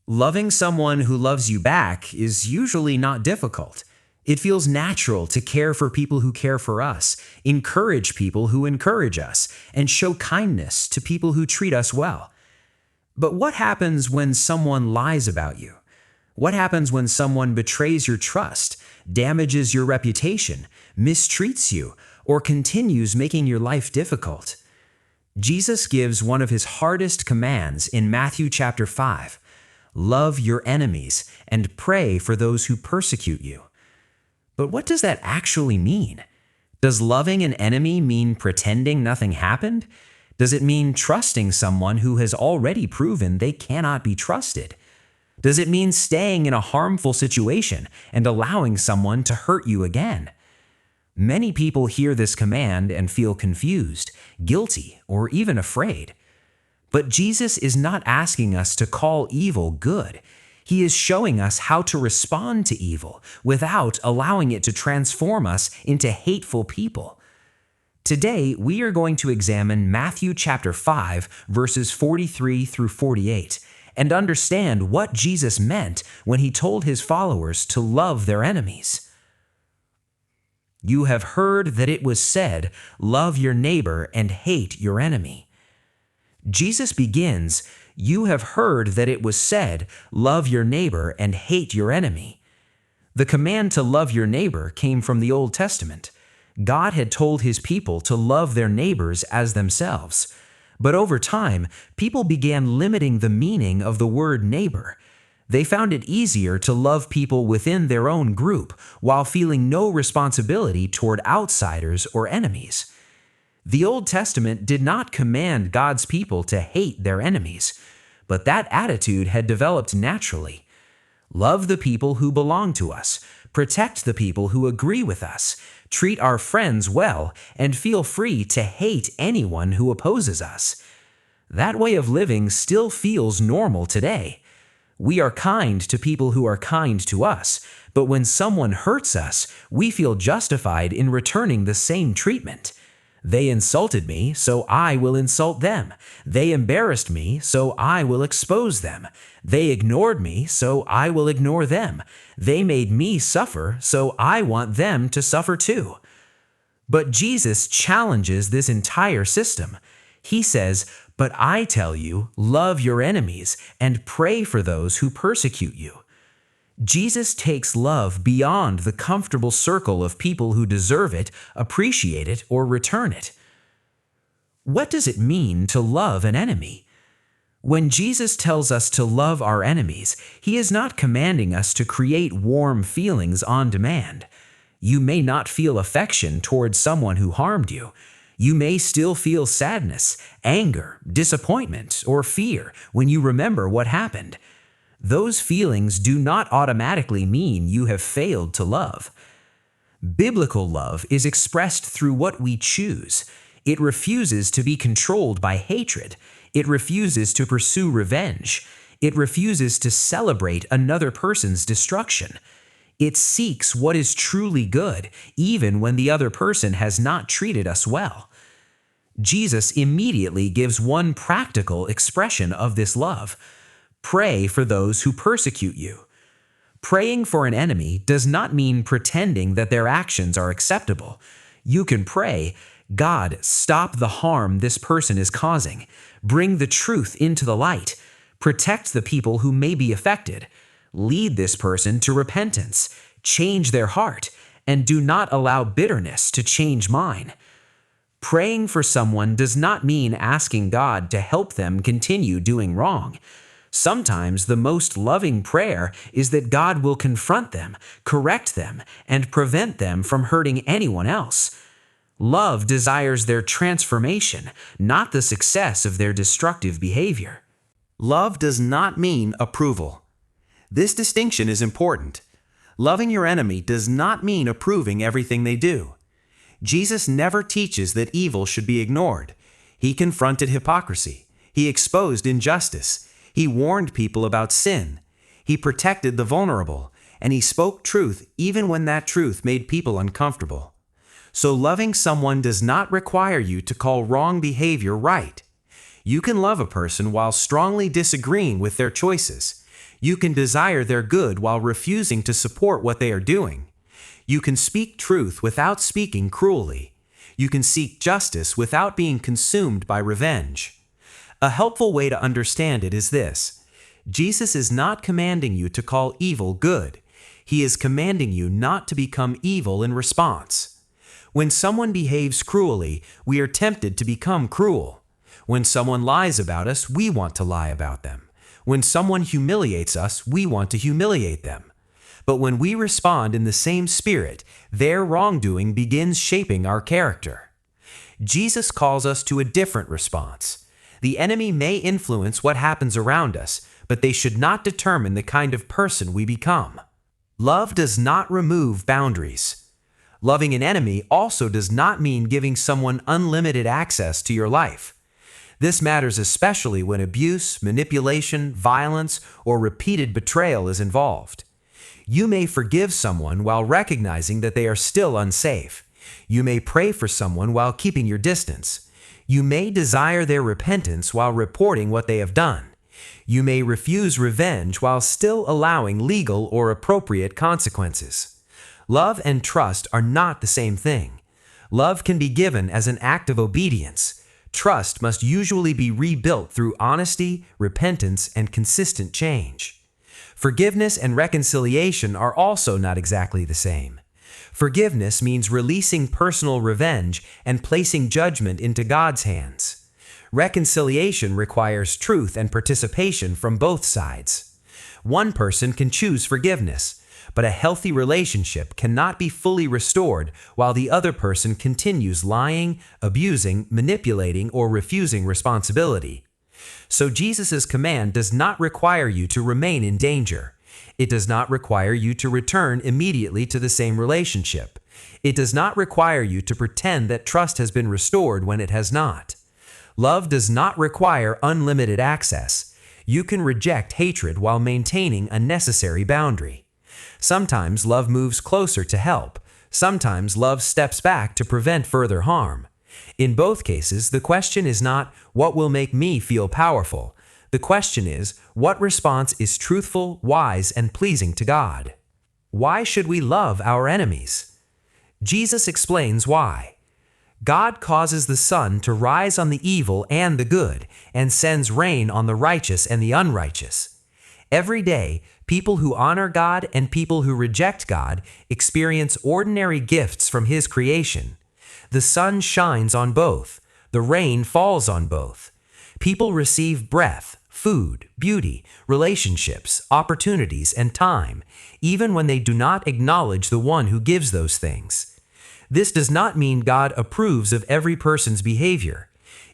Loving someone who loves you back is usually not difficult. It feels natural to care for people who care for us, encourage people who encourage us, and show kindness to people who treat us well. But what happens when someone lies about you? What happens when someone betrays your trust, damages your reputation, mistreats you, or continues making your life difficult? Jesus gives one of his hardest commands in Matthew chapter 5. Love your enemies and pray for those who persecute you. But what does that actually mean? Does loving an enemy mean pretending nothing happened? Does it mean trusting someone who has already proven they cannot be trusted? Does it mean staying in a harmful situation and allowing someone to hurt you again? Many people hear this command and feel confused, guilty, or even afraid. But Jesus is not asking us to call evil good. He is showing us how to respond to evil without allowing it to transform us into hateful people. Today, we are going to examine Matthew chapter 5, verses 43 through 48, and understand what Jesus meant when he told his followers to love their enemies. You have heard that it was said, "Love your neighbor and hate your enemy." Jesus begins, "You have heard that it was said, 'Love your neighbor and hate your enemy.'" The command to love your neighbor came from the Old Testament. God had told his people to love their neighbors as themselves. But over time, people began limiting the meaning of the word neighbor. They found it easier to love people within their own group while feeling no responsibility toward outsiders or enemies. The Old Testament did not command God's people to hate their enemies, but that attitude had developed naturally. Love the people who belong to us, protect the people who agree with us, treat our friends well, and feel free to hate anyone who opposes us. That way of living still feels normal today. We are kind to people who are kind to us, but when someone hurts us, we feel justified in returning the same treatment. They insulted me, so I will insult them. They embarrassed me, so I will expose them. They ignored me, so I will ignore them. They made me suffer, so I want them to suffer too. But Jesus challenges this entire system. He says, "But I tell you, love your enemies and pray for those who persecute you." Jesus takes love beyond the comfortable circle of people who deserve it, appreciate it, or return it. What does it mean to love an enemy? When Jesus tells us to love our enemies, he is not commanding us to create warm feelings on demand. You may not feel affection towards someone who harmed you. You may still feel sadness, anger, disappointment, or fear when you remember what happened. Those feelings do not automatically mean you have failed to love. Biblical love is expressed through what we choose. It refuses to be controlled by hatred. It refuses to pursue revenge. It refuses to celebrate another person's destruction. It seeks what is truly good, even when the other person has not treated us well. Jesus immediately gives one practical expression of this love. Pray for those who persecute you. Praying for an enemy does not mean pretending that their actions are acceptable. You can pray, "God, stop the harm this person is causing. Bring the truth into the light. Protect the people who may be affected. Lead this person to repentance. Change their heart, and do not allow bitterness to change mine." Praying for someone does not mean asking God to help them continue doing wrong. Sometimes the most loving prayer is that God will confront them, correct them, and prevent them from hurting anyone else. Love desires their transformation, not the success of their destructive behavior. Love does not mean approval. This distinction is important. Loving your enemy does not mean approving everything they do. Jesus never teaches that evil should be ignored. He confronted hypocrisy. He exposed injustice. He warned people about sin. He protected the vulnerable. And he spoke truth even when that truth made people uncomfortable. So loving someone does not require you to call wrong behavior right. You can love a person while strongly disagreeing with their choices. You can desire their good while refusing to support what they are doing. You can speak truth without speaking cruelly. You can seek justice without being consumed by revenge. A helpful way to understand it is this: Jesus is not commanding you to call evil good. He is commanding you not to become evil in response. When someone behaves cruelly, we are tempted to become cruel. When someone lies about us, we want to lie about them. When someone humiliates us, we want to humiliate them. But when we respond in the same spirit, their wrongdoing begins shaping our character. Jesus calls us to a different response. The enemy may influence what happens around us, but they should not determine the kind of person we become. Love does not remove boundaries. Loving an enemy also does not mean giving someone unlimited access to your life. This matters especially when abuse, manipulation, violence, or repeated betrayal is involved. You may forgive someone while recognizing that they are still unsafe. You may pray for someone while keeping your distance. You may desire their repentance while reporting what they have done. You may refuse revenge while still allowing legal or appropriate consequences. Love and trust are not the same thing. Love can be given as an act of obedience. Trust must usually be rebuilt through honesty, repentance, and consistent change. Forgiveness and reconciliation are also not exactly the same. Forgiveness means releasing personal revenge and placing judgment into God's hands. Reconciliation requires truth and participation from both sides. One person can choose forgiveness, but a healthy relationship cannot be fully restored while the other person continues lying, abusing, manipulating, or refusing responsibility. So Jesus' command does not require you to remain in danger. It does not require you to return immediately to the same relationship. It does not require you to pretend that trust has been restored when it has not. Love does not require unlimited access. You can reject hatred while maintaining a necessary boundary. Sometimes love moves closer to help. Sometimes love steps back to prevent further harm. In both cases, the question is not, what will make me feel powerful? The question is, what response is truthful, wise, and pleasing to God? Why should we love our enemies? Jesus explains why. God causes the sun to rise on the evil and the good, and sends rain on the righteous and the unrighteous. Every day, people who honor God and people who reject God experience ordinary gifts from His creation. The sun shines on both. The rain falls on both. People receive breath, food, beauty, relationships, opportunities, and time, even when they do not acknowledge the one who gives those things. This does not mean God approves of every person's behavior.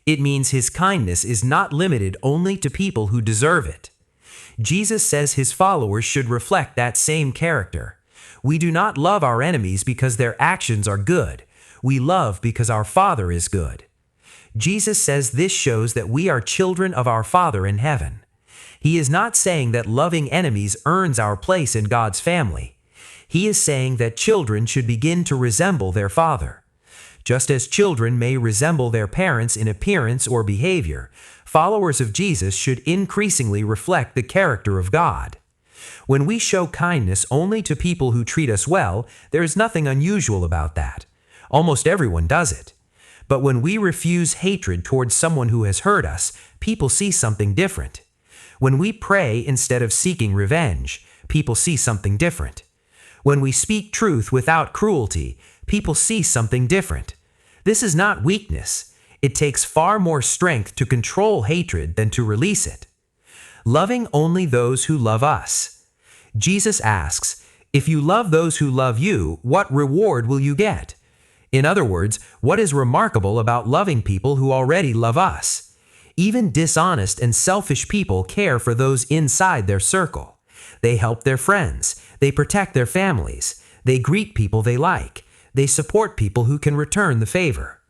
It means His kindness is not limited only to people who deserve it. Jesus says His followers should reflect that same character. We do not love our enemies because their actions are good. We love because our Father is good. Jesus says this shows that we are children of our Father in heaven. He is not saying that loving enemies earns our place in God's family. He is saying that children should begin to resemble their Father. Just as children may resemble their parents in appearance or behavior, followers of Jesus should increasingly reflect the character of God. When we show kindness only to people who treat us well, there is nothing unusual about that. Almost everyone does it. But when we refuse hatred towards someone who has hurt us, people see something different. When we pray instead of seeking revenge, people see something different. When we speak truth without cruelty, people see something different. This is not weakness. It takes far more strength to control hatred than to release it. Loving only those who love us. Jesus asks, if you love those who love you, what reward will you get? In other words, what is remarkable about loving people who already love us? Even dishonest and selfish people care for those inside their circle. They help their friends. They protect their families. They greet people they like. They support people who can return the favor.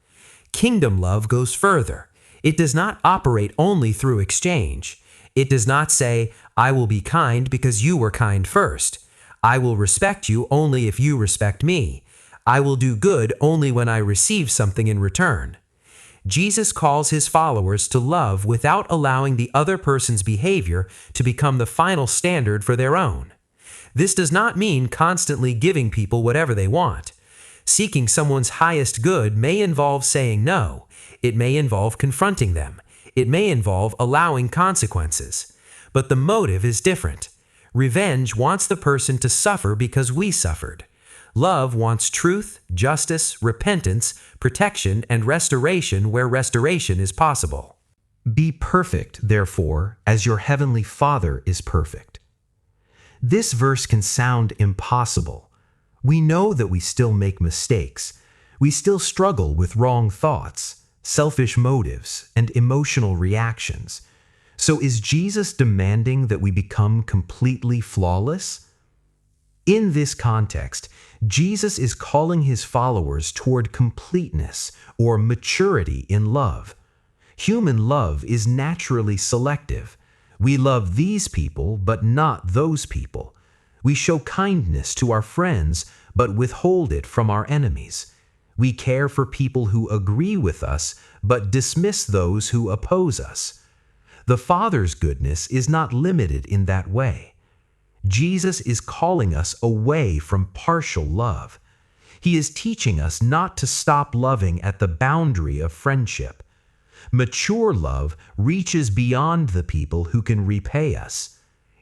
Kingdom love goes further. It does not operate only through exchange. It does not say, I will be kind because you were kind first. I will respect you only if you respect me. I will do good only when I receive something in return. Jesus calls his followers to love without allowing the other person's behavior to become the final standard for their own. This does not mean constantly giving people whatever they want. Seeking someone's highest good may involve saying no. It may involve confronting them. It may involve allowing consequences. But the motive is different. Revenge wants the person to suffer because we suffered. Love wants truth, justice, repentance, protection, and restoration where restoration is possible. Be perfect, therefore, as your heavenly Father is perfect. This verse can sound impossible. We know that we still make mistakes. We still struggle with wrong thoughts, selfish motives, and emotional reactions. So is Jesus demanding that we become completely flawless? In this context, Jesus is calling his followers toward completeness or maturity in love. Human love is naturally selective. We love these people, but not those people. We show kindness to our friends, but withhold it from our enemies. We care for people who agree with us, but dismiss those who oppose us. The Father's goodness is not limited in that way. Jesus is calling us away from partial love. He is teaching us not to stop loving at the boundary of friendship. Mature love reaches beyond the people who can repay us.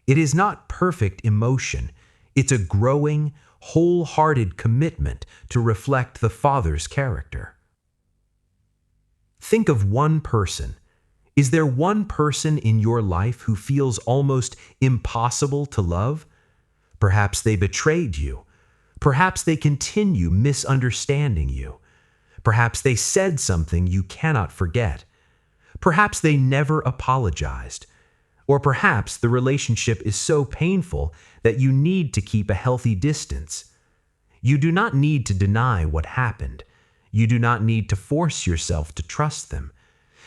It is not perfect emotion. It's a growing, wholehearted commitment to reflect the Father's character. Think of one person. Is there one person in your life who feels almost impossible to love? Perhaps they betrayed you. Perhaps they continue misunderstanding you. Perhaps they said something you cannot forget. Perhaps they never apologized. Or perhaps the relationship is so painful that you need to keep a healthy distance. You do not need to deny what happened. You do not need to force yourself to trust them.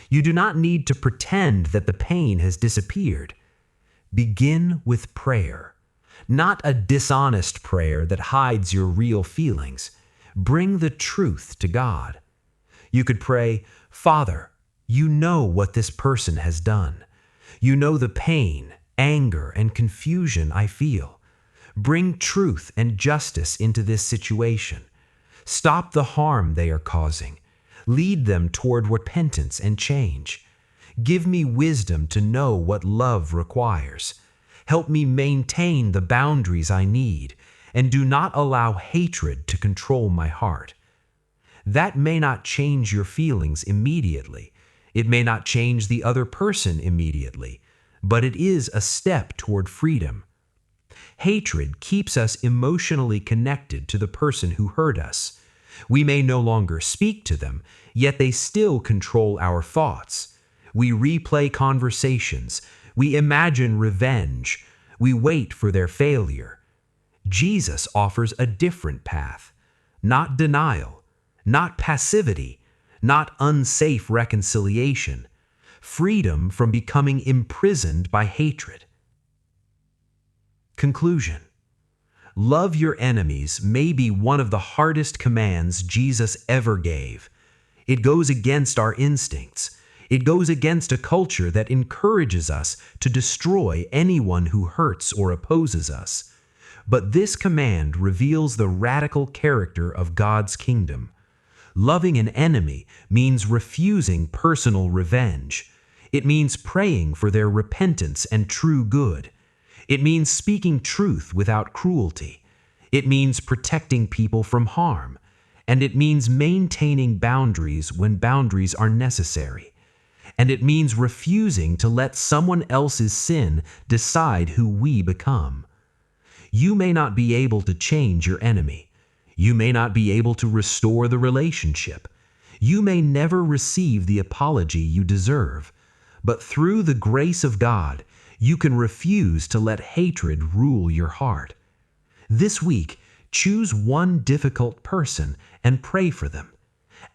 You do not need to pretend that the pain has disappeared. Begin with prayer, not a dishonest prayer that hides your real feelings. Bring the truth to God. You could pray, Father, you know what this person has done. You know the pain, anger, and confusion I feel. Bring truth and justice into this situation. Stop the harm they are causing. Lead them toward repentance and change. Give me wisdom to know what love requires. Help me maintain the boundaries I need, and do not allow hatred to control my heart. That may not change your feelings immediately. It may not change the other person immediately, but it is a step toward freedom. Hatred keeps us emotionally connected to the person who hurt us. We may no longer speak to them, yet they still control our thoughts. We replay conversations. We imagine revenge. We wait for their failure. Jesus offers a different path. Not denial, not passivity, not unsafe reconciliation. Freedom from becoming imprisoned by hatred. Conclusion. Love your enemies may be one of the hardest commands Jesus ever gave. It goes against our instincts. It goes against a culture that encourages us to destroy anyone who hurts or opposes us. But this command reveals the radical character of God's kingdom. Loving an enemy means refusing personal revenge. It means praying for their repentance and true good. It means speaking truth without cruelty. It means protecting people from harm. And it means maintaining boundaries when boundaries are necessary. And it means refusing to let someone else's sin decide who we become. You may not be able to change your enemy. You may not be able to restore the relationship. You may never receive the apology you deserve. But through the grace of God, you can refuse to let hatred rule your heart. This week, choose one difficult person and pray for them.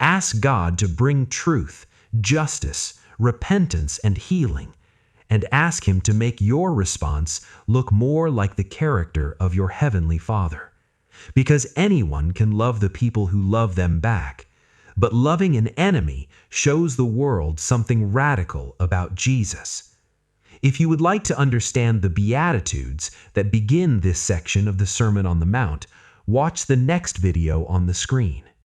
Ask God to bring truth, justice, repentance, and healing, and ask Him to make your response look more like the character of your Heavenly Father. Because anyone can love the people who love them back, but loving an enemy shows the world something radical about Jesus. If you would like to understand the Beatitudes that begin this section of the Sermon on the Mount, watch the next video on the screen.